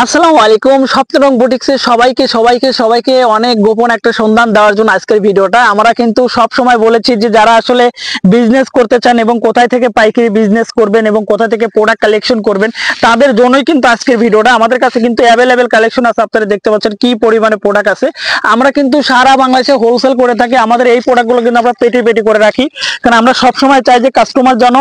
আসসালামু আলাইকুম। সপ্তরং বুটিক্সের সবাইকে সবাইকে সবাইকে অনেক গোপন একটা সন্ধান দেওয়ার জন্য আজকের ভিডিওটা। আমরা কিন্তু সব সময় বলেছি যে যারা আসলে বিজনেস করতে চান এবং কোথায় থেকে পাইকারি বিজনেস করবেন এবং কোথা থেকে প্রোডাক্ট কালেকশন করবেন তাদের জন্যই কিন্তু আজকের ভিডিওটা। আমাদের কাছে কিন্তু অ্যাভেলেবেল কালেকশন আছে, আপনারা দেখতে পাচ্ছেন কি পরিমাণে প্রোডাক্ট আছে। আমরা কিন্তু সারা বাংলাদেশে হোলসেল করে থাকি। আমাদের এই প্রোডাক্টগুলো কিন্তু আমরা পেটি পেটি করে রাখি, কারণ আমরা সব সময় চাই যে কাস্টমার যেন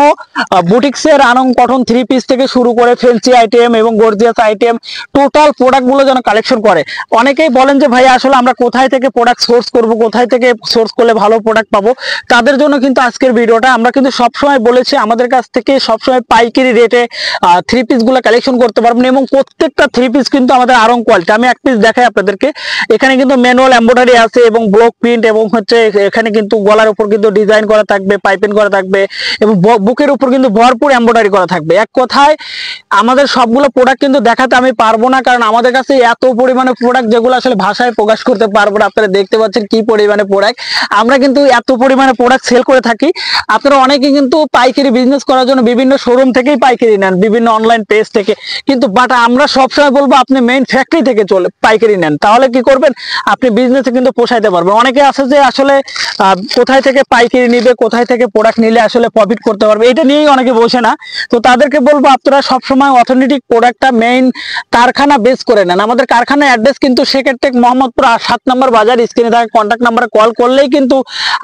বুটিক্সের আনং কটন থ্রি পিস থেকে শুরু করে ফ্যান্সি আইটেম এবং গর্জিয়াস আইটেম টোটাল প্রোডাক্ট গুলো যেন কালেকশন করে। অনেকেই বলেন যে ভাই আসলে আমরা কোথায় থেকে প্রোডাক্ট সোর্স করব, কোথায় থেকে সোর্স করলে ভালো প্রোডাক্ট পাবো, তাদের জন্য কিন্তু আজকের ভিডিওটা। আমরা কিন্তু সবসময় বলেছি আমাদের কাছ থেকে সবসময় পাইকারি রেটে থ্রি পিস গুলো কালেকশন করতে পারবেন এবং প্রত্যেকটা থ্রি পিস কিন্তু আমাদের আরং কোয়ালিটি। আমি এক পিস দেখাই আপনাদেরকে। এখানে কিন্তু ম্যানুয়াল এমব্রয়ডারি আছে এবং ব্লক প্রিন্ট এবং হচ্ছে এখানে কিন্তু গলার উপর কিন্তু ডিজাইন করা থাকবে, পাইপিং করা থাকবে এবং বুকের উপর কিন্তু ভরপুর এমব্রয়ডারি করা থাকবে। এক কথায় আমাদের সবগুলো প্রোডাক্ট কিন্তু দেখাতে আমি পারবো না, কারণ আমাদের কাছে এত পরিমাণে প্রোডাক্ট যেগুলো আসলে ভাষায় প্রকাশ করতে পারবো না। আপনারা দেখতে পাচ্ছেন কি পরিমাণে প্রোডাক্ট। আমরা কিন্তু এত পরিমাণে প্রোডাক্ট সেল করে থাকি। আপনারা অনেকে কিন্তু পাইকারি বিজনেস করার জন্য বিভিন্ন শোরুম থেকেই পাইকারি নেন, বিভিন্ন অনলাইন পেজ থেকে, কিন্তু বাট আমরা সবসময় বলবো আপনি মেইন ফ্যাক্টরি থেকে চলে পাইকারি নেন, তাহলে কি করবেন আপনি বিজনেসে কিন্তু পোষাইতে পারবেন। অনেকে আছে যে আসলে কোথায় থেকে পাইকারি নিবে, কোথায় থেকে প্রোডাক্ট নিলে আসলে প্রফিট করতে পারবে, এটা নিয়েই অনেকে বসে না। তো তাদেরকে বলবো আপনারা সবসময় অথেন্টিক প্রোডাক্টটা মেইন কারখানা বেস করে নেন। আমাদের কারখানার অ্যাড্রেস কিন্তু সেকেটেক মোহাম্মদপুর 7 নম্বর বাজার। স্ক্রিনে থাকা কন্ট্যাক্ট নাম্বারে কল করলেই কিন্তু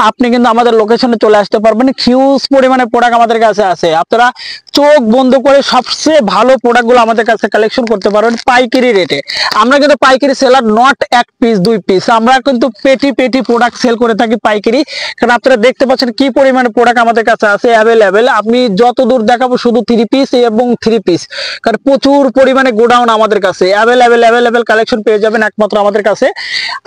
আপনি কিন্তু আমাদের লোকেশনে চলে আসতে পারবেন। হিউজ পরিমাণে প্রোডাক্ট আমাদের কাছে আছে। আপনারা চোখ বন্ধ করে সবচেয়ে ভালো প্রোডাক্টগুলো আমাদের কাছে কালেকশন করতে পারবেন পাইকারি রেটে। আমরা কিন্তু পাইকারি সেলার, নট এক পিস দুই পিস, আমরা কিন্তু পেটি পেটি প্রোডাক্ট সেল করে থাকি পাইকারি। কারণ আপনারা দেখতে পাচ্ছেন কি পরিমাণে প্রোডাক্ট আমাদের কাছে আছে অ্যাভেলেবেল। আমি যত দূর দেখাবো শুধু থ্রি পিস এবং থ্রি পিস, কারণ প্রচুর পরিমাণে গোডাউন আমাদের কাছে অ্যাভেলেবেল কালেকশন পেয়ে যাবেন একমাত্র আমাদের কাছে।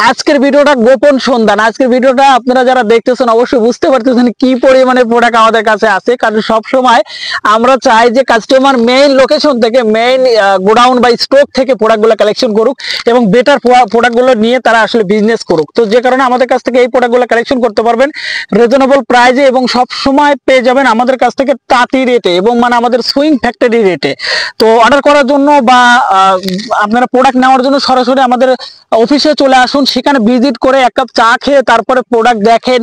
আজকের ভিডিওটা গোপন সন্ধান। আজকের ভিডিওটা আপনারা যারা দেখতেছেন অবশ্যই বুঝতে পারতেছেন কি পরিমাণে প্রোডাক্ট আমাদের কাছে আছে, কারণ সব সময় আমরা চাই যে কাস্টমার মেইন লোকেশন থেকে, মেইন গোডাউন বা স্টক থেকে প্রোডাক্টগুলো কালেকশন করুক এবং বেটার প্রোডাক্টগুলো নিয়ে তারা আসলে বিজনেস করুক। তো যে কারণে আমাদের কাছ থেকে এই প্রোডাক্টগুলো কালেকশন করতে পারবেন রিজনেবল প্রাইসে এবং সব সময় পেয়ে যাবেন আমাদের কাছ থেকে তাঁতি রেটে এবং মানে আমাদের সুইং ফ্যাক্টরি রেটে। তো অর্ডার করার জন্য বা আপনারা প্রোডাক্ট নেওয়ার জন্য সরাসরি আমাদের অফিসে চলে আসুন। সেখানে ভিজিট করে এক কাপ চা খেয়ে তারপরে প্রোডাক্ট দেখেন,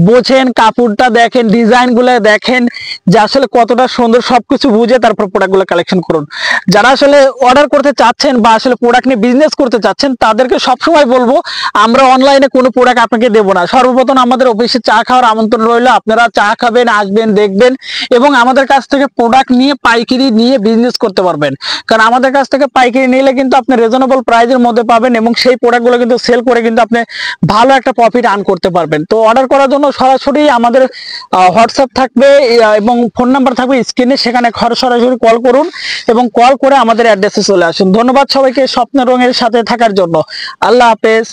বোঝেন, কাপড়টা দেখেন, ডিজাইনগুলো দেখেন যে আসলে কতটা সুন্দর, সবকিছু বুঝে তারপর প্রোডাক্টগুলো কালেকশন করুন। যারা আসলে অর্ডার করতে চাচ্ছেন বা আসলে প্রোডাক্ট নিয়ে বিজনেস করতে চাচ্ছেন তাদেরকে সবসময় বলবো আমরা অনলাইনে কোনো প্রোডাক্ট আপনাকে দেবো না। সর্বপ্রথম আমাদের অফিসে চা খাওয়ার আমন্ত্রণ রইল। আপনারা চা খাবেন, আসবেন, দেখবেন এবং আমাদের কাছ থেকে প্রোডাক্ট নিয়ে পাইকারি নিয়ে বিজনেস করতে পারবেন। কারণ আমাদের কাছ থেকে পাইকারি নিলে কিন্তু আপনি রিজনেবল প্রাইসের মধ্যে পাবেন এবং সেই প্রোডাক্টগুলো কিন্তু সেল করে কিন্তু আপনি ভালো একটা প্রফিট আর্ন করতে পারবেন। তো অর্ডার করার জন্য সরাসরি আমাদের হোয়াটসঅ্যাপ থাকবে এবং ফোন নাম্বার থাকবে স্ক্রিনে, সেখানে সরাসরি কল করুন এবং কল করে আমাদের অ্যাড্রেসে চলে আসুন। ধন্যবাদ সবাইকে স্বপ্ন রঙের সাথে থাকার জন্য। আল্লাহ হাফেজ।